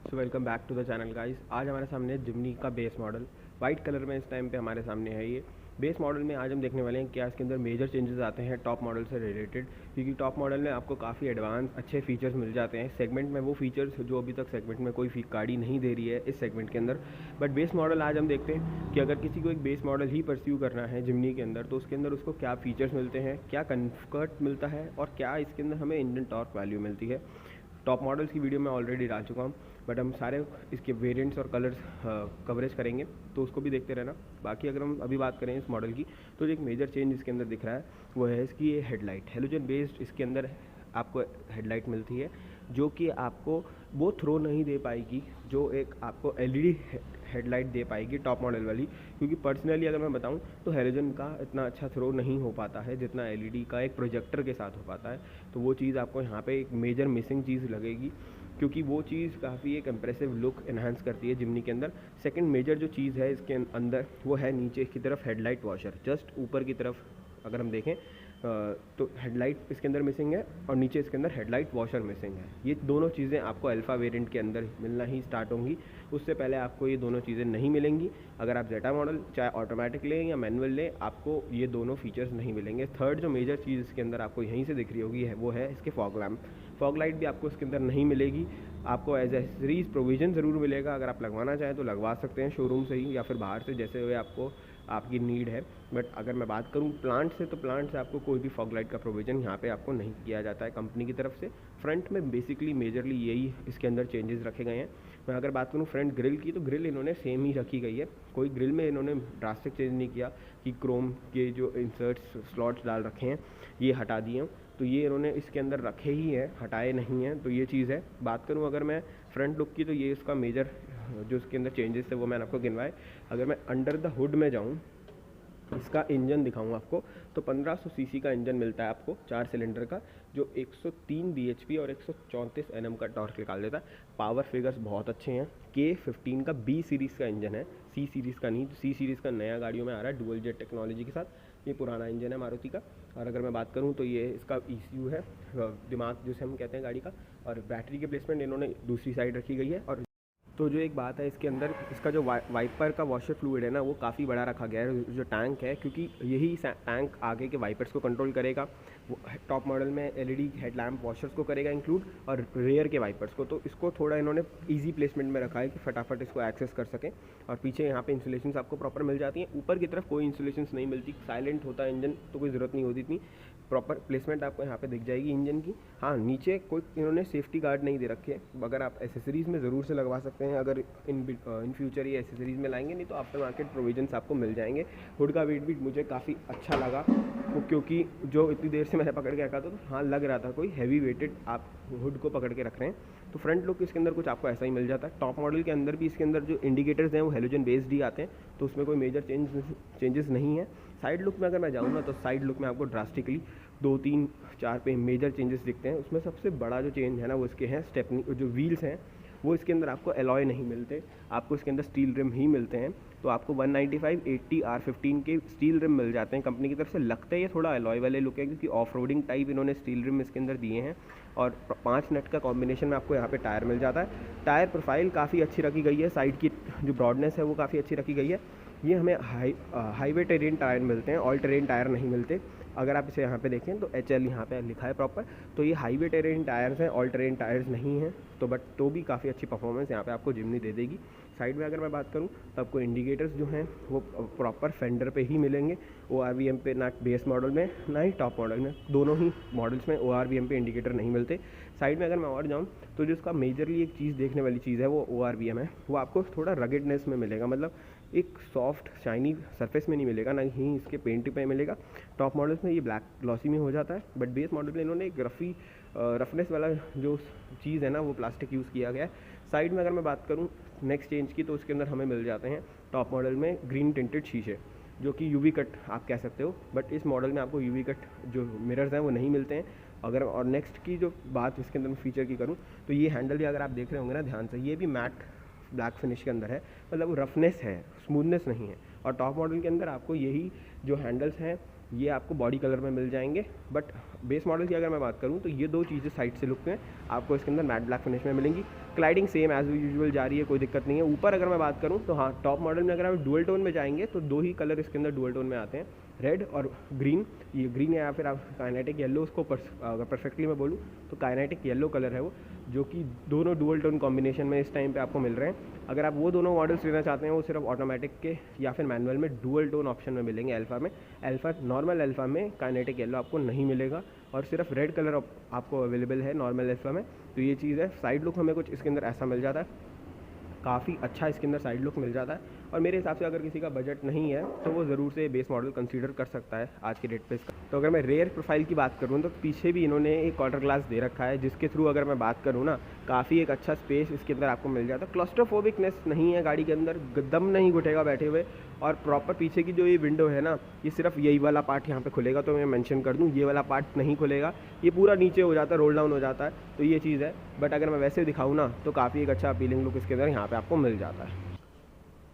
So welcome back to the channel guys. आज हमारे सामने जिमनी का बेस मॉडल वाइट कलर में इस टाइम पे हमारे सामने है। ये बेस मॉडल में आज हम देखने वाले हैं क्या इसके अंदर मेजर चेंजेस आते हैं टॉप मॉडल से रिलेटेड, क्योंकि टॉप मॉडल में आपको काफ़ी एडवांस अच्छे फीचर्स मिल जाते हैं सेगमेंट में, वो फीचर्स जो अभी तक सेगमेंट में कोई गाड़ी नहीं दे रही है इस सेगमेंट के अंदर। बट बेस मॉडल आज हम देखते हैं कि अगर किसी को एक बेस मॉडल ही परस्यू करना है जिमनी के अंदर तो उसके अंदर उसको क्या फीचर्स मिलते हैं, क्या कम्फर्ट मिलता है और क्या इसके अंदर हमें इंजन टॉर्क वैल्यू मिलती है। टॉप मॉडल्स की वीडियो मैं ऑलरेडी डाल चुका हूँ, बट हम सारे इसके वेरिएंट्स और कलर्स कवरेज करेंगे तो उसको भी देखते रहना। बाकी अगर हम अभी बात करें इस मॉडल की तो एक मेजर चेंज इसके अंदर दिख रहा है वो है इसकी ये हेडलाइट। हेलोजन बेस्ड इसके अंदर आपको हेडलाइट मिलती है जो कि आपको वो थ्रो नहीं दे पाएगी जो एक आपको एलईडी हेडलाइट दे पाएगी टॉप मॉडल वाली, क्योंकि पर्सनली अगर मैं बताऊं तो हेलोजन का इतना अच्छा थ्रो नहीं हो पाता है जितना एलईडी का एक प्रोजेक्टर के साथ हो पाता है। तो वो चीज़ आपको यहाँ पे एक मेजर मिसिंग चीज़ लगेगी, क्योंकि वो चीज़ काफ़ी एक इम्प्रेसिव लुक इन्हांस करती है जिमनी के अंदर। सेकंड मेजर जो चीज़ है इसके अंदर वो है नीचे की तरफ हेडलाइट वॉशर। जस्ट ऊपर की तरफ अगर हम देखें तो हेडलाइट इसके अंदर मिसिंग है और नीचे इसके अंदर हेडलाइट वॉशर मिसिंग है। ये दोनों चीज़ें आपको अल्फ़ा वेरिएंट के अंदर मिलना ही स्टार्ट होंगी, उससे पहले आपको ये दोनों चीज़ें नहीं मिलेंगी। अगर आप जेटा मॉडल चाहे ऑटोमेटिक लें या मैनुअल लें आपको ये दोनों फीचर्स नहीं मिलेंगे। थर्ड जो मेजर चीज़ इसके अंदर आपको यहीं से दिख रही होगी है वो है इसके फॉग लैम्प। फॉग लाइट भी आपको इसके अंदर नहीं मिलेगी, आपको एज एसरीज प्रोविज़न ज़रूर मिलेगा। अगर आप लगवाना चाहें तो लगवा सकते हैं शोरूम से ही या फिर बाहर से, जैसे हुए आपको आपकी नीड है। बट अगर मैं बात करूं प्लांट से तो प्लांट से आपको कोई भी फॉग लाइट का प्रोविज़न यहाँ पे आपको नहीं किया जाता है कंपनी की तरफ से। फ्रंट में बेसिकली मेजरली यही इसके अंदर चेंजेस रखे गए हैं। मैं अगर बात करूं फ्रंट ग्रिल की तो ग्रिल इन्होंने सेम ही रखी गई है, कोई ग्रिल में इन्होंने ड्रास्टिक चेंज नहीं किया कि क्रोम के जो इंसर्ट्स स्लॉट्स डाल रखे हैं ये हटा दिए हैं, तो ये इन्होंने इसके अंदर रखे ही हैं, हटाए नहीं हैं। तो ये चीज़ है। बात करूं अगर मैं फ्रंट लुक की तो ये इसका मेजर जो इसके अंदर चेंजेस है वो मैंने आपको गिनवाए। अगर मैं अंडर द हुड में जाऊं इसका इंजन दिखाऊं आपको तो 1500 सीसी का इंजन मिलता है आपको 4 सिलेंडर का, जो 103 bhp और 134 Nm का टॉर्क निकाल देता है। पावर फिगर्स बहुत अच्छे हैं। K15 का B सीरीज़ का इंजन है, C सीरीज़ का नहीं। C सीरीज़ का नया गाड़ियों में आ रहा है डुअल जेट टेक्नोलॉजी के साथ। ये पुराना इंजन है मारुति का। और अगर मैं बात करूँ तो ये इसका ECU है, दिमाग जिसे हम कहते हैं गाड़ी का। और बैटरी के प्लेसमेंट इन्होंने दूसरी साइड रखी गई है। और तो जो एक बात है इसके अंदर इसका जो वाइपर का वॉशर फ्लूइड है ना वो काफ़ी बड़ा रखा गया है जो टैंक है, क्योंकि यही टैंक आगे के वाइपर्स को कंट्रोल करेगा। टॉप मॉडल में एलईडी हेडलैम्प वॉशर्स को करेगा इंक्लूड और रेयर के वाइपर्स को। तो इसको थोड़ा इन्होंने इजी प्लेसमेंट में रखा है कि फटाफट इसको एक्सेस कर सकें। और पीछे यहाँ पे इंसुलेशन आपको प्रॉपर मिल जाती हैं। ऊपर की तरफ कोई इंसुलेशन नहीं मिलती, साइलेंट होता है इंजन तो कोई ज़रूरत नहीं होती इतनी। प्रॉपर प्लेसमेंट आपको यहाँ पे दिख जाएगी इंजन की। हाँ, नीचे कोई इन्होंने सेफ्टी गार्ड नहीं दे रखे, अगर आप एसेसरीज़ में ज़रूर से लगवा सकते हैं अगर इन फ्यूचर ये एसेसरीज़ में लाएंगे, नहीं तो आफ्टर मार्केट प्रोविजंस आपको मिल जाएंगे। हुड का वेट भी मुझे काफ़ी अच्छा लगा क्योंकि जो इतनी देर से मैंने पकड़ के रखा था तो हाँ लग रहा था कोई हैवी वेटेड आप हुड को पकड़ के रख रहे हैं। तो फ्रंट लुक इसके अंदर कुछ आपको ऐसा ही मिल जाता है। टॉप मॉडल के अंदर भी इसके अंदर जो इंडिकेटर्स हैं वो हेलोजन बेस्ड ही आते हैं, तो उसमें कोई मेजर चेंजेस नहीं है। साइड लुक में अगर मैं जाऊँ ना तो साइड लुक में आपको ड्रास्टिकली 2 3 4 पे मेजर चेंजेस दिखते हैं। उसमें सबसे बड़ा जो चेंज है ना वो इसके हैं स्टेपनी, जो व्हील्स हैं वो इसके अंदर आपको एलॉय नहीं मिलते, आपको इसके अंदर स्टील रिम ही मिलते हैं। तो आपको 195 80 R15 के स्टील रिम मिल जाते हैं कंपनी की तरफ से। लगता है ये थोड़ा एलॉय वाले लुक है क्योंकि ऑफ रोडिंग टाइप इन्होंने स्टील रिम इसके अंदर दिए हैं। और 5 नट का कॉम्बिनेशन में आपको यहाँ पे टायर मिल जाता है। टायर प्रोफाइल काफ़ी अच्छी रखी गई है, साइड की जो ब्रॉडनेस है वो काफ़ी अच्छी रखी गई है। ये हमें हाईवे टेरेन टायर मिलते हैं, ऑल टेरेन टायर नहीं मिलते। अगर आप इसे यहाँ पे देखें तो HL यहाँ पे लिखा है प्रॉपर, तो ये हाईवे टेरेन टायर्स हैं, ऑल टेरेन टायर्स नहीं हैं। तो बट तो भी काफ़ी अच्छी परफॉर्मेंस यहाँ पे आपको जिमनी दे देगी। साइड में अगर मैं बात करूँ तो आपको इंडिकेटर्स जो हैं वो प्रॉपर फेंडर पे ही मिलेंगे, ORVM पे ना बेस मॉडल में ना ही टॉप मॉडल में। दोनों ही मॉडल्स में ORVM पे इंडिकेटर नहीं मिलते। साइड में अगर मैं और जाऊँ तो जो इसका मेजरली एक चीज़ देखने वाली चीज़ है वो ORVM है, वो आपको थोड़ा रगेडनेस में मिलेगा, मतलब एक सॉफ्ट शाइनी सरफेस में नहीं मिलेगा, ना ही इसके पेंट पे मिलेगा। टॉप मॉडल्स में ये ब्लैक ग्लॉसी में हो जाता है, बट बेस मॉडल में इन्होंने एक रफनेस वाला जो चीज़ है ना वो प्लास्टिक यूज़ किया गया है। साइड में अगर मैं बात करूँ नेक्स्ट चेंज की तो उसके अंदर हमें मिल जाते हैं टॉप मॉडल में ग्रीन टिंटेड शीशे, जो कि UV कट आप कह सकते हो। बट इस मॉडल में आपको UV कट जो मिरर्स हैं वो नहीं मिलते हैं। अगर और नेक्स्ट की जो बात इसके अंदर फीचर की करूँ तो ये हैंडल भी अगर आप देख रहे होंगे ना ध्यान से, ये भी मैट ब्लैक फिनिश के अंदर है, मतलब रफनेस है, स्मूथनेस नहीं है। और टॉप मॉडल के अंदर आपको यही जो हैंडल्स हैं ये आपको बॉडी कलर में मिल जाएंगे, बट बेस मॉडल की अगर मैं बात करूँ तो ये दो चीज़ें साइड से लुक में आपको इसके अंदर मैट ब्लैक फिनिश में मिलेंगी। क्लाइडिंग सेम एज यूजुअल जा रही है, कोई दिक्कत नहीं है। ऊपर अगर मैं बात करूँ तो हाँ, टॉप मॉडल में अगर आप डुअल टोन में जाएंगे तो दो ही कलर इसके अंदर डुअल टोन में आते हैं, रेड और ग्रीन। ये ग्रीन है या फिर आप काइनेटिक येलो उसको अगर परफेक्टली मैं बोलूँ तो काइनेटिक येलो कलर है वो, जो कि दोनों डुअल टोन कॉम्बिनेशन में इस टाइम पे आपको मिल रहे हैं। अगर आप वो दोनों मॉडल्स लेना चाहते हैं, वो सिर्फ ऑटोमेटिक के या फिर मैनुअल में डुअल टोन ऑप्शन में मिलेंगे अल्फा में। अल्फा नॉर्मल अल्फा में काइनेटिक येलो आपको नहीं मिलेगा और सिर्फ रेड कलर आपको अवेलेबल है नॉर्मल अल्फा में। तो ये चीज़ है। साइड लुक हमें कुछ इसके अंदर ऐसा मिल जाता है, काफ़ी अच्छा इसके अंदर साइड लुक मिल जाता है। और मेरे हिसाब से अगर किसी का बजट नहीं है तो वो ज़रूर से बेस मॉडल कंसीडर कर सकता है आज के डेट पे इसका। तो अगर मैं रेयर प्रोफाइल की बात करूँ तो पीछे भी इन्होंने एक क्वार्टर ग्लास दे रखा है, जिसके थ्रू अगर मैं बात करूँ ना, काफ़ी एक अच्छा स्पेस इसके अंदर आपको मिल जाता है। क्लॉस्ट्रोफोबिकनेस नहीं है गाड़ी के अंदर, दम नहीं घुटेगा बैठे हुए। और प्रॉपर पीछे की जो ये विंडो है ना, ये सिर्फ यही वाला पार्ट यहाँ पे खुलेगा, तो मैं मेंशन कर दूँ ये वाला पार्ट नहीं खुलेगा, ये पूरा नीचे हो जाता है, रोल डाउन हो जाता है। तो ये चीज़ है। बट अगर मैं वैसे दिखाऊँ ना तो काफ़ी एक अच्छा अपीलिंग लुक इसके अंदर यहाँ पे आपको मिल जाता है।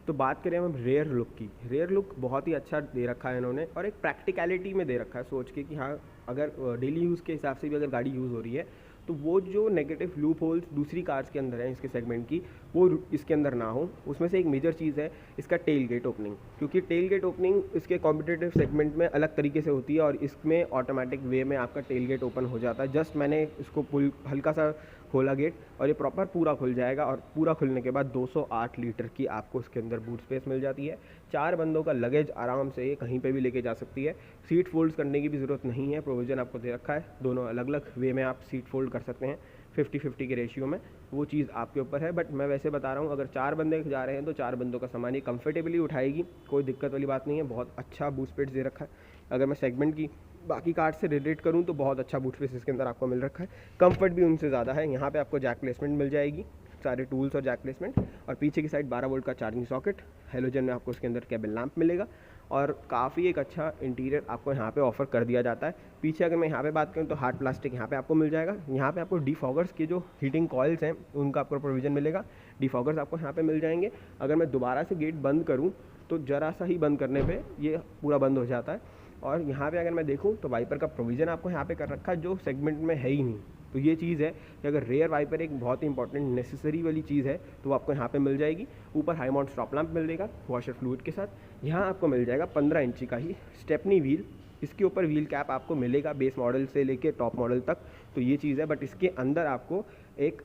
तो बात करें हम रेयर लुक की, रेयर लुक बहुत ही अच्छा दे रखा है इन्होंने और एक प्रैक्टिकलिटी में दे रखा है, सोच के कि हाँ अगर डेली यूज़ के हिसाब से भी अगर गाड़ी यूज़ हो रही है तो वो जो नेगेटिव लूप होल्स दूसरी कार्स के अंदर हैं इसके सेगमेंट की, वो इसके अंदर ना हो। उसमें से एक मेजर चीज़ है इसका टेल गेट ओपनिंग, क्योंकि टेल गेट ओपनिंग इसके कॉम्पिटिटिव सेगमेंट में अलग तरीके से होती है और इसमें ऑटोमेटिक वे में आपका टेल गेट ओपन हो जाता है। जस्ट मैंने इसको पुल हल्का सा खोला गेट और ये प्रॉपर पूरा खुल जाएगा और पूरा खुलने के बाद 208 लीटर की आपको इसके अंदर बूट स्पेस मिल जाती है। 4 बंदों का लगेज आराम से ये कहीं पे भी लेके जा सकती है। सीट फोल्ड करने की भी ज़रूरत नहीं है, प्रोविज़न आपको दे रखा है, दोनों अलग अलग वे में आप सीट फोल्ड कर सकते हैं 50-50 के रेशियो में, वो चीज़ आपके ऊपर है। बट मैं वैसे बता रहा हूँ अगर 4 बंदे जा रहे हैं तो 4 बंदों का सामान ये कंफर्टेबली उठाएगी, कोई दिक्कत वाली बात नहीं है। बहुत अच्छा बूट स्पेस दे रखा है। अगर मैं सेगमेंट की बाकी कार से रिलेट करूं तो बहुत अच्छा बूट स्पेस इसके अंदर आपको मिल रखा है। कंफर्ट भी उनसे ज़्यादा है। यहाँ पे आपको जैक प्लेसमेंट मिल जाएगी, सारे टूल्स और जैक प्लेसमेंट, और पीछे की साइड 12 वोल्ट का चार्जिंग सॉकेट, हेलोजन में आपको इसके अंदर केबल लैंप मिलेगा और काफ़ी एक अच्छा इंटीरियर आपको यहाँ पे ऑफर कर दिया जाता है। पीछे अगर मैं यहाँ पे बात करूँ तो हार्ड प्लास्टिक यहाँ पे आपको मिल जाएगा। यहाँ पे आपको डिफॉगर्स के जो हीटिंग कॉइल्स हैं उनका आपको प्रोविज़न मिलेगा, डिफॉगर्स आपको यहाँ पे मिल जाएंगे। अगर मैं दोबारा से गेट बंद करूँ तो ज़रा सा ही बंद करने पर ये पूरा बंद हो जाता है। और यहाँ पे अगर मैं देखूँ तो वाइपर का प्रोविज़न आपको यहाँ पे कर रखा है, जो सेगमेंट में है ही नहीं। तो ये चीज़ है कि अगर रेयर वाइपर एक बहुत ही इंपॉर्टेंट नेसेसरी वाली चीज़ है तो वो आपको यहाँ पे मिल जाएगी। ऊपर हाई माउंट स्टॉप लैंप मिलेगा वॉशर फ्लूइड के साथ। यहाँ आपको मिल जाएगा 15 इंची का ही स्टेपनी व्हील, इसके ऊपर व्हील कैप आपको मिलेगा बेस मॉडल से लेके टॉप मॉडल तक। तो ये चीज़ है। बट इसके अंदर आपको एक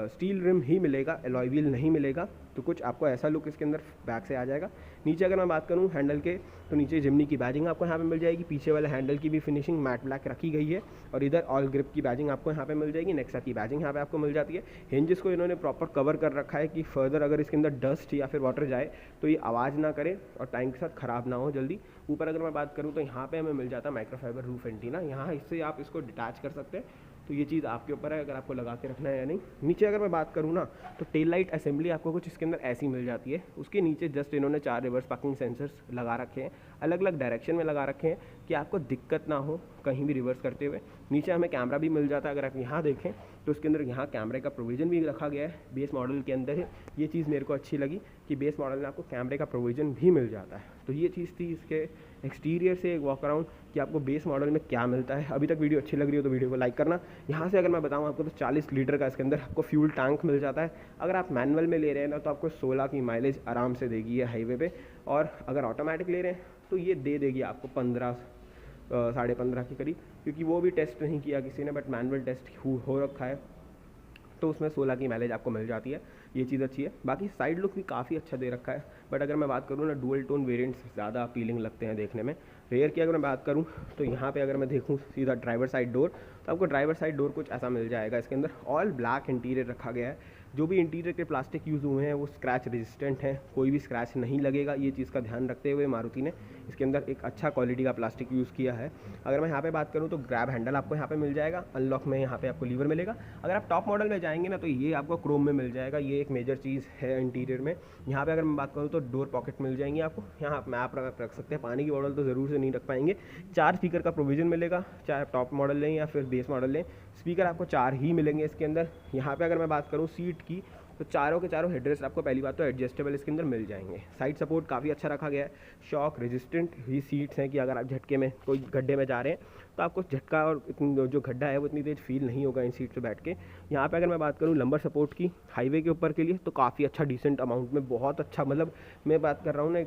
स्टील रिम ही मिलेगा, एलॉय व्हील नहीं मिलेगा। तो कुछ आपको ऐसा लुक इसके अंदर बैक से आ जाएगा। नीचे अगर मैं बात करूँ हैंडल के तो नीचे जिमनी की बैजिंग आपको यहाँ पे मिल जाएगी। पीछे वाले हैंडल की भी फिनिशिंग मैट ब्लैक रखी गई है और इधर ऑल ग्रिप की बैजिंग आपको यहाँ पे मिल जाएगी। नेक्सा की बैजिंग यहाँ पे आपको मिल जाती है। हिंजेस को इन्होंने प्रॉपर कवर कर रखा है कि फर्दर अगर इसके अंदर डस्ट या फिर वाटर जाए तो ये आवाज़ ना करे और टाइम के साथ ख़राब ना हो जल्दी। ऊपर अगर मैं बात करूँ तो यहाँ पे हमें मिल जाता है माइक्रोफाइबर रूफ एंटीना, यहाँ इससे आप इसको डिटैच कर सकते हैं। तो ये चीज़ आपके ऊपर है अगर आपको लगा के रखना है या नहीं। नीचे अगर मैं बात करूँ ना तो टेल लाइट असेंबली आपको कुछ इसके अंदर ऐसी मिल जाती है। उसके नीचे जस्ट इन्होंने 4 रिवर्स पार्किंग सेंसर्स लगा रखे हैं, अलग अलग डायरेक्शन में लगा रखे हैं कि आपको दिक्कत ना हो कहीं भी रिवर्स करते हुए। नीचे हमें कैमरा भी मिल जाता है, अगर आप यहाँ देखें तो उसके अंदर यहाँ कैमरे का प्रोविज़न भी रखा गया है बेस मॉडल के अंदर है। ये चीज़ मेरे को अच्छी लगी कि बेस मॉडल में आपको कैमरे का प्रोविज़न भी मिल जाता है। तो ये चीज़ थी इसके एक्सटीरियर से एक वॉक अराउंड कि आपको बेस मॉडल में क्या मिलता है। अभी तक वीडियो अच्छी लग रही हो तो वीडियो को लाइक करना। यहाँ से अगर मैं बताऊँ आपको तो 40 लीटर का इसके अंदर आपको फ्यूल टैंक मिल जाता है। अगर आप मैनुअल में ले रहे हैं ना तो आपको 16 की माइलेज आराम से देगी ये हाईवे पे, और अगर ऑटोमेटिक ले रहे हैं तो ये दे देगी आपको 15 साढ़े 15 के करीब, क्योंकि वो भी टेस्ट नहीं किया किसी ने, बट मैनुअल टेस्ट हो रखा है तो उसमें 16 की माइलेज आपको मिल जाती है। ये चीज़ अच्छी है। बाकी साइड लुक भी काफ़ी अच्छा दे रखा है। बट अगर मैं बात करूँ ना डुअल टोन वेरिएंट्स ज़्यादा अपीलिंग लगते हैं देखने में। रेयर की अगर मैं बात करूँ तो यहाँ पे अगर मैं देखूँ सीधा ड्राइवर साइड डोर, तो आपको ड्राइवर साइड डोर कुछ ऐसा मिल जाएगा। इसके अंदर ऑल ब्लैक इंटीरियर रखा गया है। जो भी इंटीरियर के प्लास्टिक यूज़ हुए हैं वो स्क्रैच रेजिस्टेंट हैं, कोई भी स्क्रैच नहीं लगेगा। ये चीज़ का ध्यान रखते हुए मारुति ने इसके अंदर एक अच्छा क्वालिटी का प्लास्टिक यूज़ किया है। अगर मैं यहाँ पे बात करूँ तो ग्रैब हैंडल आपको यहाँ पे मिल जाएगा। अनलॉक में यहाँ पे आपको लीवर मिलेगा। अगर आप टॉप मॉडल में जाएंगे ना तो ये आपको क्रोम में मिल जाएगा। ये एक मेजर चीज़ है इंटीरियर में। यहाँ पे अगर मैं बात करूँ तो डोर पॉकेट मिल जाएंगे आपको। यहाँ आप मैप रख सकते हैं, पानी की बॉटल तो ज़रूर से नहीं रख पाएंगे। 4 स्पीकर का प्रोविज़न मिलेगा, चाहे आप टॉप मॉडल लें या फिर बेस मॉडल लें। स्पीकर आपको 4 ही मिलेंगे इसके अंदर। यहाँ पे अगर मैं बात करूँ सीट की तो चारों के चारों हेडरेस्ट आपको पहली बात तो एडजस्टेबल इसके अंदर मिल जाएंगे। साइड सपोर्ट काफ़ी अच्छा रखा गया है। शॉक रेजिस्टेंट ही सीट्स हैं कि अगर आप झटके में कोई गड्ढे में जा रहे हैं तो आपको झटका और जो गड्ढा है वो इतनी तेज़ फील नहीं होगा इन सीट से बैठ के। यहाँ पे अगर मैं बात करूँ लंबर सपोर्ट की हाईवे के ऊपर के लिए, तो काफ़ी अच्छा डिसेंट अमाउंट में, बहुत अच्छा, मतलब मैं बात कर रहा हूँ ना,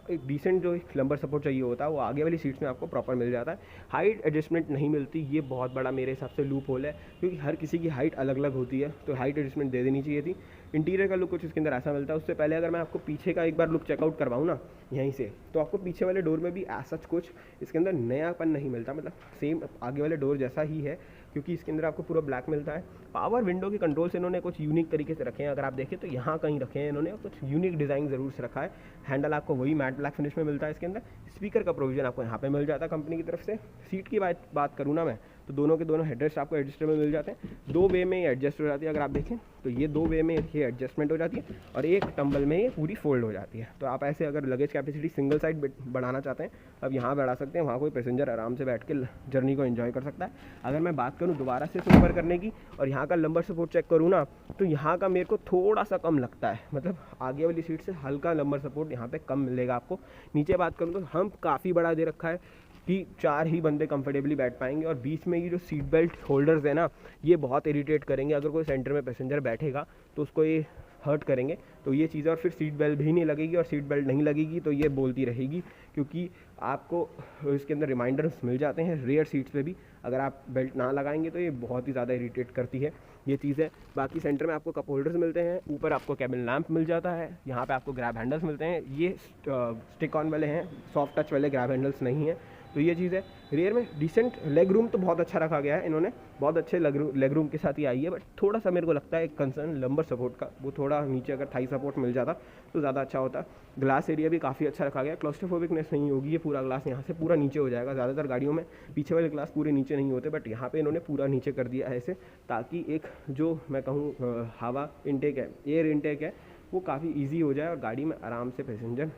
एक डिसेंट जो लंबर सपोर्ट चाहिए होता है वो आगे वाली सीट्स में आपको प्रॉपर मिल जाता है। हाइट एडजस्टमेंट नहीं मिलती, ये बहुत बड़ा मेरे हिसाब से लूप होल है, क्योंकि हर किसी की हाइट अलग अलग होती है, तो हाइट एडजस्टमेंट दे देनी चाहिए थी। इंटीरियर का लुक कुछ इसके अंदर ऐसा मिलता है। उससे पहले अगर मैं आपको पीछे का एक बार लुक चेकआउट करवाऊँ ना यहीं से, तो आपको पीछे वाले डोर में भी ऐसा कुछ इसके अंदर नयापन नहीं मिलता, मतलब सेम आगे वाले डोर जैसा ही है, क्योंकि इसके अंदर आपको पूरा ब्लैक मिलता है। पावर विंडो के कंट्रोल्स इन्होंने कुछ यूनिक तरीके से रखे हैं, अगर आप देखें तो यहाँ कहीं रखे हैं इन्होंने, कुछ यूनिक डिज़ाइन ज़रूर से रखा है। हैंडल आपको वही मैट ब्लैक फिनिश में मिलता है इसके अंदर। स्पीकर का प्रोविजन आपको यहाँ पे मिल जाता है कंपनी की तरफ से। सीट की बात करूँ ना मैं, तो दोनों के दोनों हेडरेस्ट आपको एडजस्टेबल मिल जाते हैं। 2 वे में ये एडजस्ट हो जाती है, अगर आप देखें तो ये 2 वे में ये एडजस्टमेंट हो जाती है, और एक टंबल में ये पूरी फोल्ड हो जाती है। तो आप ऐसे अगर लगेज कैपेसिटी सिंगल साइड बढ़ाना चाहते हैं, अब यहाँ बढ़ा सकते हैं, वहाँ कोई पैसेंजर आराम से बैठ के जर्नी को एंजॉय कर सकता है। अगर मैं बात करूँ दोबारा से ऊपर करने की और यहाँ का लंबर सपोर्ट चेक करूँ ना, तो यहाँ का मेरे को थोड़ा सा कम लगता है, मतलब आगे वाली सीट से हल्का लंबर सपोर्ट यहाँ पे कम मिलेगा आपको। नीचे बात करूँ तो हम काफ़ी बड़ा दे रखा है कि 4 ही बंदे कंफर्टेबली बैठ पाएंगे, और बीच में ये जो सीट बेल्ट होल्डर्स है ना, ये बहुत इरिटेट करेंगे। अगर कोई सेंटर में पैसेंजर बैठेगा तो उसको ये हर्ट करेंगे, तो ये चीज़, और फिर सीट बेल्ट भी नहीं लगेगी, और सीट बेल्ट नहीं लगेगी तो ये बोलती रहेगी, क्योंकि आपको इसके अंदर रिमाइंडर्स मिल जाते हैं रेयर सीट्स पे भी। अगर आप बेल्ट ना लगाएंगे तो ये बहुत ही ज़्यादा इरिटेट करती है, ये चीज़ है। बाकी सेंटर में आपको कप होल्डर्स मिलते हैं, ऊपर आपको कैबिन लैंप मिल जाता है, यहाँ पे आपको ग्रैब हैंडल्स मिलते हैं। ये स्टिक ऑन वाले हैं, सॉफ्ट टच वाले ग्रैब हैंडल्स नहीं है, तो ये चीज़ है। रियर में डिसेंट लेग रूम तो बहुत अच्छा रखा गया है इन्होंने, बहुत अच्छे लेग रूम के साथ ही आई है। बट थोड़ा सा मेरे को लगता है एक कंसर्न लंबर सपोर्ट का, वो थोड़ा नीचे अगर थाई सपोर्ट मिल जाता तो ज़्यादा अच्छा होता। ग्लास एरिया भी काफ़ी अच्छा रखा गया, क्लॉस्ट्रोफोबिकनेस नहीं होगी, ये पूरा ग्लास यहाँ से पूरा नीचे हो जाएगा। ज़्यादातर गाड़ियों में पीछे वाले ग्लास पूरे नीचे नहीं होते, बट यहाँ पे इन्होंने पूरा नीचे कर दिया है ऐसे, ताकि एक जो मैं कहूँ हवा इनटेक है, एयर इनटेक है, वो काफ़ी ईजी हो जाए और गाड़ी में आराम से पैसेंजर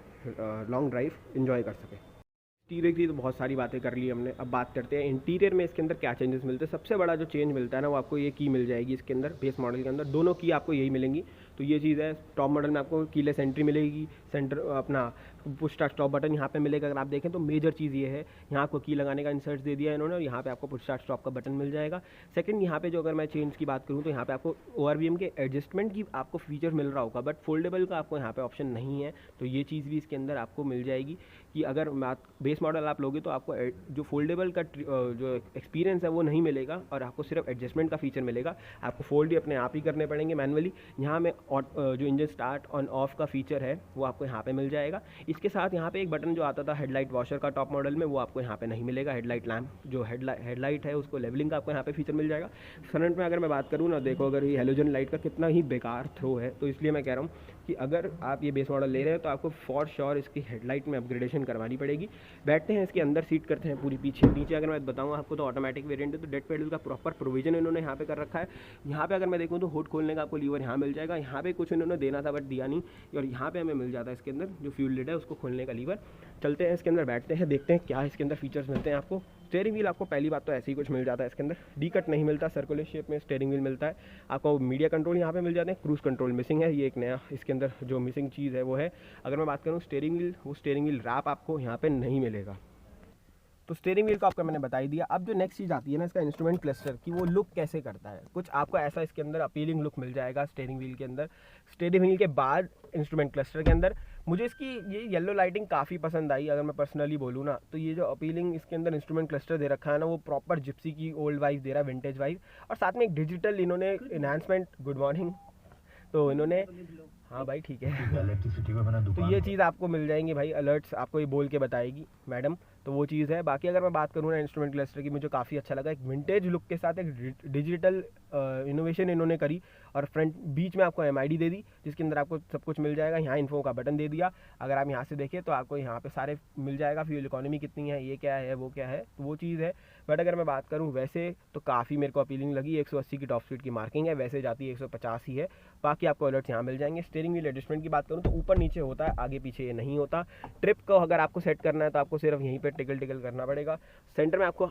लॉन्ग ड्राइव इन्जॉय कर सके। एक्सटीरियर की तो बहुत सारी बातें कर ली हमने, अब बात करते हैं इंटीरियर में इसके अंदर क्या चेंजेस मिलते हैं। सबसे बड़ा जो चेंज मिलता है ना, वो आपको ये की मिल जाएगी इसके अंदर। बेस मॉडल के अंदर दोनों की आपको यही मिलेंगी, तो ये चीज़ है। टॉप मॉडल में आपको कीलेस एंट्री मिलेगी, सेंटर अपना पुश स्टार्ट स्टॉप बटन यहाँ पे मिलेगा। अगर आप देखें तो मेजर चीज़ ये है, यहाँ आपको की लगाने का इंसर्ट दे दिया है इन्होंने, और यहाँ पे आपको पुश स्टार्ट स्टॉप का बटन मिल जाएगा। सेकंड, यहाँ पे जो अगर मैं चेंज की बात करूँ तो यहाँ पे आपको ORVM के एडजस्टमेंट की आपको फीचर मिल रहा होगा, बट फोल्डेबल का आपको यहाँ पे ऑप्शन नहीं है, तो ये चीज़ भी इसके अंदर आपको मिल जाएगी कि अगर बेस मॉडल आप लोगे तो आपको जो फोल्डेबल का जो एक्सपीरियंस है वो नहीं मिलेगा, और आपको सिर्फ एडजस्टमेंट का फीचर मिलेगा। आपको फोल्ड ही अपने आप ही करने पड़ेंगे मैनुअली। यहाँ में जो इंजन स्टार्ट ऑन ऑफ का फीचर है वो आपको यहाँ पे मिल जाएगा। इसके साथ यहाँ पे एक बटन जो आता था हेडलाइट वॉशर का टॉप मॉडल में, वो आपको यहाँ पे नहीं मिलेगा। हेडलाइट लैम्प जो हेडलाइट है उसको लेवलिंग का आपको यहाँ पे फीचर मिल जाएगा। फ्रंट में अगर मैं बात करूँ ना, देखो अगर ये हेलोजन लाइट का कितना ही बेकार थ्रो है, तो इसलिए मैं कह रहा हूँ कि अगर आप ये बेस मॉडल ले रहे हैं तो आपको फॉर श्योर इसकी हेडलाइट में अपग्रेडेशन करवानी पड़ेगी। बैठते हैं इसके अंदर, सीट करते हैं पूरी पीछे नीचे। अगर मैं बताऊँ आपको तो ऑटोमेटिक वेरिएंट है, तो डेड पेडल का प्रॉपर प्रोविजन इन्होंने यहाँ पे कर रखा है। यहाँ पे अगर मैं देखूँ तो हुड खोलने का आपको लीवर यहाँ मिल जाएगा। यहाँ पे कुछ इन्होंने देना था बट दिया नहीं, और यहाँ पे हमें मिल जाता है इसके अंदर जो फ्यूल लिड है उसको खोलने का लीवर। चलते हैं इसके अंदर, बैठते हैं, देखते हैं क्या इसके अंदर फीचर्स मिलते हैं आपको। स्टेयरिंग व्हील आपको पहली बात तो ऐसे ही कुछ मिल जाता है इसके अंदर, डी कट नहीं मिलता, सर्कुलर शेप में स्टेयरिंग व्हील मिलता है आपको। मीडिया कंट्रोल यहाँ पे मिल जाते हैं, क्रूज कंट्रोल मिसिंग है, ये एक नया इसके अंदर जो मिसिंग चीज़ है वो है। अगर मैं बात करूँ स्टेयरिंग व्हील, वो स्टेयरिंग व्हील रैप आपको यहाँ पे नहीं मिलेगा। तो स्टीयरिंग व्हील को आपको मैंने बता ही दिया। अब जो नेक्स्ट चीज़ आती है ना, इसका इंस्ट्रूमेंट क्लस्टर की वो लुक कैसे करता है। कुछ आपको ऐसा इसके अंदर अपीलिंग लुक मिल जाएगा स्टीयरिंग व्हील के अंदर। स्टीयरिंग व्हील के बाद इंस्ट्रूमेंट क्लस्टर के अंदर मुझे इसकी ये येलो लाइटिंग काफ़ी पसंद आई। अगर मैं पर्सनली बोलूँ ना, तो ये जो अपीलिंग इसके अंदर इंस्ट्रूमेंट क्लस्टर दे रखा है ना, वो प्रॉपर जिप्सी की ओल्ड वाइब दे रहा है, विंटेज वाइब। और साथ में एक डिजिटल इन्होंने इन्हांसमेंट, गुड मॉर्निंग, तो इन्होंने, हाँ भाई ठीक है, इलेक्ट्रिसिटी में बना दुकान, तो ये चीज़ आपको मिल जाएंगी भाई, अलर्ट्स आपको ये बोल के बताएगी मैडम, तो वो चीज़ है। बाकी अगर मैं बात करूँ ना इंस्ट्रूमेंट क्लस्टर की, मुझे काफ़ी अच्छा लगा। एक विंटेज लुक के साथ एक डिजिटल इनोवेशन इन्होंने करी, और फ्रंट बीच में आपको MID दे दी जिसके अंदर आपको सब कुछ मिल जाएगा। यहाँ इन्फो का बटन दे दिया, अगर आप यहाँ से देखें तो आपको यहाँ पे सारे मिल जाएगा, फ्यूल इकोनॉमी कितनी है, ये क्या है, वो क्या है, तो वो चीज़ है। बट अगर मैं बात करूँ वैसे तो काफ़ी मेरे को अपीलिंग लगी। 180 की टॉप स्पीड की मार्किंग है, वैसे जाती है 150 ही है। बाकी आपको अलर्ट्स यहाँ मिल जाएंगे। स्टीयरिंग व्हील एडजस्टमेंट की बात करूँ तो ऊपर नीचे होता है, आगे पीछे ये नहीं होता। ट्रिप को अगर आपको सेट करना है तो आपको सिर्फ यहीं पर टिकल करना पड़ेगा। सेंटर में आपको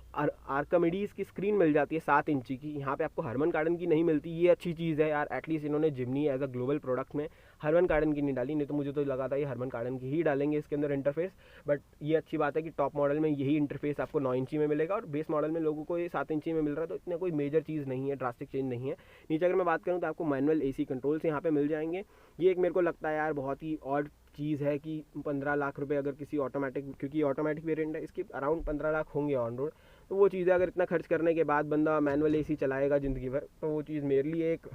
आर्किमिडीज़ की स्क्रीन मिल जाती है 7 इंची की। यहाँ पे आपको हरमन कार्डन की नहीं मिलती, ये अच्छी चीज़ है यार। एटलीस्ट इन्होंने जिमनी एज अ ग्लोबल प्रोडक्ट में हरमन कार्डन की नहीं डाली, नहीं तो मुझे तो लगा था ये हरमन कार्डन की ही डालेंगे इसके अंदर इंटरफेस। बट ये अच्छी बात है कि टॉप मॉडल में यही इंटरफेस आपको 9 इंची में मिलेगा और बेस मॉडल में लोगों को ये 7 इंची में मिल रहा है, तो इतना कोई मेजर चीज़ नहीं है, ड्रास्टिक चेंज नहीं है। नीचे अगर मैं बात करूँ तो आपको मैनुअल AC कंट्रोल्स यहाँ पे मिल जाएंगे। ये एक मेरे को लगता है यार बहुत ही ऑड चीज़ है कि 15 लाख रुपए अगर किसी ऑटोमेटिक, क्योंकि ऑटोमेटिक वेरिएंट है, इसके अराउंड 15 लाख होंगे ऑन रोड, तो वो चीज़ है अगर इतना खर्च करने के बाद बंदा मैनुअल AC चलाएगा ज़िंदगी भर, तो वो चीज़ मेरे लिए एक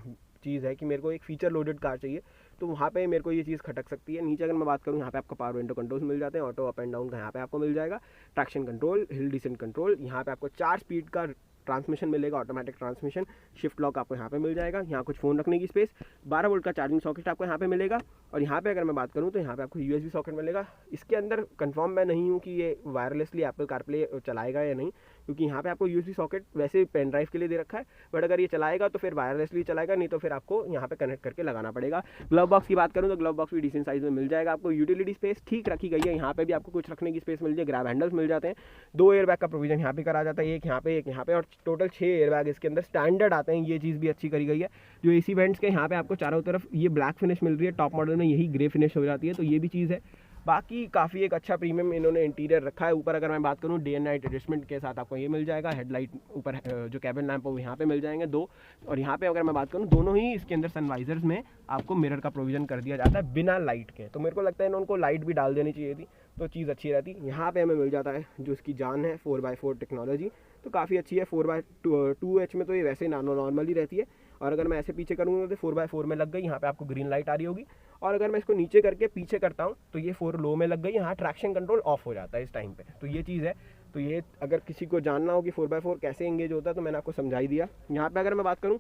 चीज़ है कि मेरे को एक फीचर लोडेड कार चाहिए, तो वहाँ पे मेरे को ये चीज़ खटक सकती है। नीचे अगर मैं बात करूँ, यहाँ पे आपको पावर विंडो कंट्रोल्स मिल जाते हैं, ऑटो अप एंड डाउन का यहाँ पे आपको मिल जाएगा, traction control, hill descent control, यहाँ पे आपको 4 स्पीड का ट्रांसमिशन मिलेगा, ऑटोमेटिक ट्रांसमिशन, शिफ्ट लॉक आपको यहाँ पे मिल जाएगा, यहाँ कुछ फ़ोन रखने की स्पेस, 12 वोल्ट का चार्जिंग सॉकेट आपको यहाँ पे मिलेगा। और यहाँ पे अगर मैं बात करूँ तो यहाँ पे आपको USB सॉकेट मिलेगा। इसके अंदर कंफर्म मैं नहीं हूँ कि ये वायरलेसली एप्पल कारप्ले चलाएगा या नहीं, क्योंकि यहाँ पे आपको USB सॉकेट वैसे पेन ड्राइव के लिए दे रखा है, बट अगर ये चलाएगा तो फिर वायरलेसली चलाएगा, नहीं तो फिर आपको यहाँ पे कनेक्ट करके लगाना पड़ेगा। ग्लव बॉक्स की बात करूँ तो ग्लव बॉक्स भी डिसेंट साइज़ में मिल जाएगा आपको। यूटिलिटी स्पेस ठीक रखी गई है, यहाँ पे भी आपको कुछ रखने की स्पेस मिल जाए, ग्रैब हैंडल्स मिल जाते हैं, 2 एयरबैग का प्रोविजन यहाँ पे करा जाता है, एक यहाँ पे, और टोटल 6 एयरबैग इसके अंदर स्टैंडर्ड आते हैं। ये चीज़ भी अच्छी करी गई है। जो AC वेंट्स के यहाँ पे आपको चारों तरफ ये ब्लैक फिनिश मिल रही है, टॉप मॉडल में यही ग्रे फिनिश हो जाती है, तो ये भी चीज़ है। बाकी काफ़ी एक अच्छा प्रीमियम इन्होंने इंटीरियर रखा है। ऊपर अगर मैं बात करूँ डे एंड नाइट एडजस्टमेंट के साथ आपको ये मिल जाएगा। हेडलाइट ऊपर जो कैबिन लैंप है वो यहाँ पे मिल जाएंगे 2, और यहाँ पे अगर मैं बात करूँ दोनों ही इसके अंदर सनवाइजर्स में आपको मिरर का प्रोविजन कर दिया जाता है बिना लाइट के, तो मेरे को लगता है इनको लाइट भी डाल देनी चाहिए थी, तो चीज़ अच्छी रहती। यहाँ पे हमें मिल जाता है जो इसकी जान है 4x4 टेक्नोलॉजी, तो काफ़ी अच्छी है। 4x2H में तो ये वैसे नॉर्मली रहती है, और अगर मैं ऐसे पीछे करूँगा तो 4x4 में लग गई, यहाँ पे आपको ग्रीन लाइट आ रही होगी। और अगर मैं इसको नीचे करके पीछे करता हूँ तो ये 4 लो में लग गई, यहाँ ट्रैक्शन कंट्रोल ऑफ हो जाता है इस टाइम पे, तो ये चीज़ है। तो ये अगर किसी को जानना हो कि 4x4 कैसे एंगेज होता है तो मैंने आपको समझा ही दिया। यहाँ पे अगर मैं बात करूँ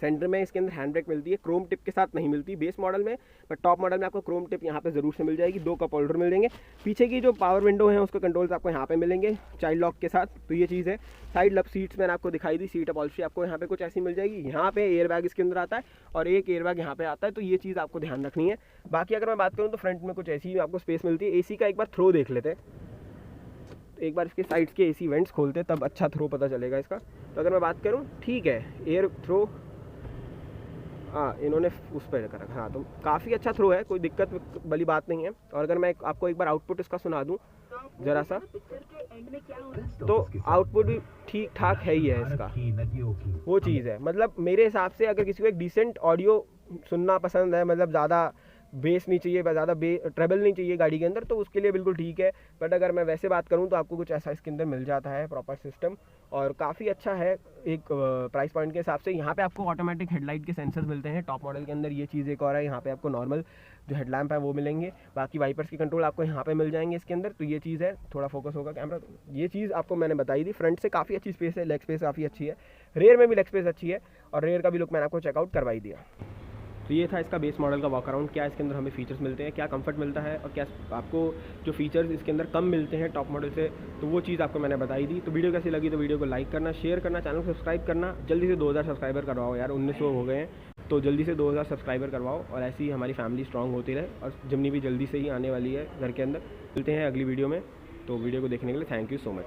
सेंटर में इसके अंदर हैंड ब्रेक मिलती है, क्रोम टिप के साथ नहीं मिलती बेस मॉडल में, बट टॉप मॉडल में आपको क्रोम टिप यहाँ पे ज़रूर से मिल जाएगी। 2 कप होल्डर मिल जाएंगे। पीछे की जो पावर विंडो है उसके कंट्रोल्स आपको यहाँ पे मिलेंगे चाइल्ड लॉक के साथ, तो ये चीज़ है। साइड लप सीट्स मैंने आपको दिखाई दी, सीट अपॉल्स्ट्री आपको यहाँ पे कुछ ऐसी मिल जाएगी। यहाँ पे एयरबैग इसके अंदर आता है और एक एयरबैग यहाँ पे आता है, तो ये चीज़ आपको ध्यान रखनी है। बाकी अगर मैं बात करूँ तो फ्रंट में कुछ ऐसी आपको स्पेस मिलती है। AC का एक बार थ्रो देख लेते हैं, एक बार इसके साइड्स के AC वेंट्स खोलते हैं तब अच्छा थ्रो पता चलेगा इसका। तो अगर मैं बात करूँ ठीक है, एयर थ्रो हाँ इन्होंने उस पर कर रखा, हाँ तो काफ़ी अच्छा थ्रो है, कोई दिक्कत वाली बात नहीं है। और अगर मैं आपको एक बार आउटपुट इसका सुना दूँ ज़रा सा, तो आउटपुट भी ठीक ठाक है ही है इसका, वो चीज़ है। मतलब मेरे हिसाब से अगर किसी को एक डिसेंट ऑडियो सुनना पसंद है, मतलब ज़्यादा बेस नहीं चाहिए, ज़्यादा ट्रेबल नहीं चाहिए गाड़ी के अंदर, तो उसके लिए बिल्कुल ठीक है। बट अगर मैं वैसे बात करूं तो आपको कुछ ऐसा इसके अंदर मिल जाता है प्रॉपर सिस्टम, और काफ़ी अच्छा है एक प्राइस पॉइंट के हिसाब से। यहाँ पे आपको ऑटोमेटिक हेडलाइट के सेंसर्स मिलते हैं टॉप मॉडल के अंदर, ये चीज़ एक और है। यहाँ पे आपको नॉर्मल जो हेडलैम्प है वो मिलेंगे, बाकी वाइपर्स की कंट्रोल आपको यहाँ पे मिल जाएंगे इसके अंदर, तो ये चीज़ है। थोड़ा फोकस होगा कैमरा, तो ये चीज़ आपको मैंने बताई थी। फ्रंट से काफ़ी अच्छी स्पेस है, लेग स्पेस काफ़ी अच्छी है, रेयर में भी लेग स्पेस अच्छी है, और रेयर का भी लुक मैंने आपको चेकआउट करवाई दिया। तो ये था इसका बेस मॉडल का वॉक अराउंड, क्या इसके अंदर हमें फीचर्स मिलते हैं, क्या कंफर्ट मिलता है, और क्या आपको जो फीचर्स इसके अंदर कम मिलते हैं टॉप मॉडल से, तो वो चीज़ आपको मैंने बताई दी। तो वीडियो कैसी लगी तो वीडियो को लाइक करना, शेयर करना, चैनल को सब्सक्राइब करना। जल्दी से 2000 सब्सक्राइबर करवाओ यार, 1900 हो गए हैं, तो जल्दी से 2000 सब्सक्राइबर करवाओ, और ऐसी ही हमारी फैमिली स्ट्रॉन्ग होती रहे। और जिमनी भी जल्दी से ही आने वाली है घर के अंदर। मिलते हैं अगली वीडियो में, तो वीडियो को देखने के लिए थैंक यू सो मच।